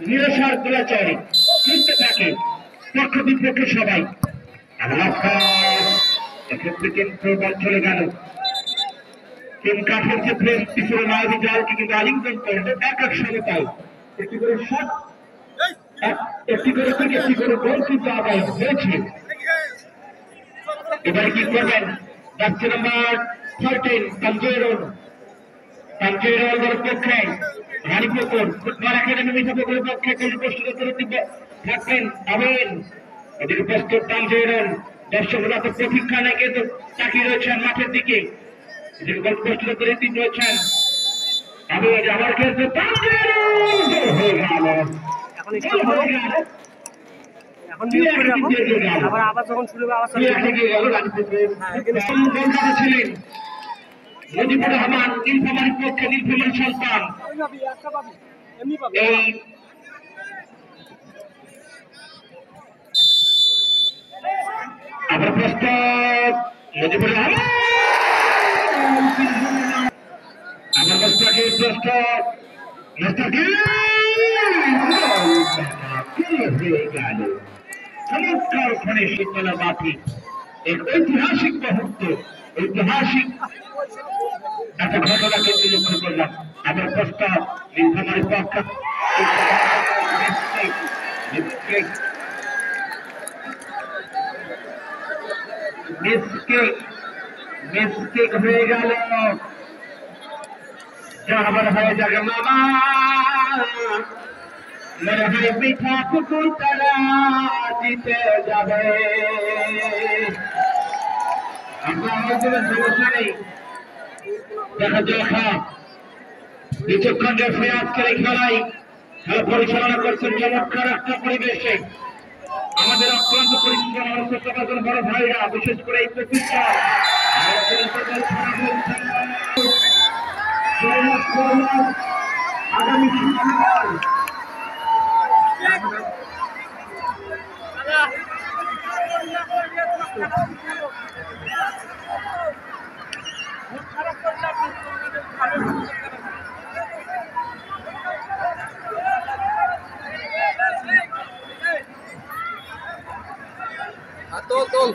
নিরসার গোলাচারী খেলতে থাকে পক্ষ বিপক্ষে সবাই। এক্ষেত্রে কিন্তু বল চলে গেল। টিম কাঠের যে প্রেস পিছনে মায়াবী জালকে কিন্তু আলিঙ্গন করে এক এক সমতায় একটি করে শট, একটি করে কিক, একটি করে গোল কিন্তু আদায় হয়েছে। এবারে কি করবেন? যাচ্ছে নাম্বার 13 তানজিরুল পক্ষে রানীপুকুর ফুটবল একাডেমি মিঠাপুকুরের পক্ষে প্রস্তুত করে থাকবেন আমিন। এদিকে প্রস্তুত তানজিরুল, দর্শকরা তো প্রতীক্ষা নেই কিন্তু তাকিয়ে রয়েছেন মাঠের দিকে। এদিকে গোল প্রস্তুত করে তিনি রয়েছেন আমিন। আমার ক্ষেত্রে তানজিরুল হয়ে গেল, আবার যখন শুরু হবে আবার ছিলেন মুজিবুর রহমান নীলফামারীর পক্ষে নীলফামারী সন্তান। এই আবার প্রস্তুত মুজিবুর রহমান, আবার মোস্তাকির প্রস্তুত, মোস্তাকির হয়ে গেল। চমৎকার ওখানে শীতলা বাতি এক ঐতিহাসিক মুহূর্ত, ঐতিহাসিক একটা ঘটনা কিন্তু লক্ষ্য করলাম। আবার প্রস্তাব নীলফামারীর পক্ষ মিসটেক হয়ে গেল। আবার হয়ে যাবে মামা, মনে হয় পিঠা পুকুর তারা জিতে যাবে। আপনার সমস্যা নেই, দেখা যাক। কিছুক্ষণ রেফারি আজকের এই খেলায় খেলা পরিচালনা করছেন চমৎকার একটা পরিবেশে। আমাদের অক্লান্ত পরিশ্রম বড় ভাইরা, বিশেষ করে এই প্রতিষ্ঠা আগামী তোল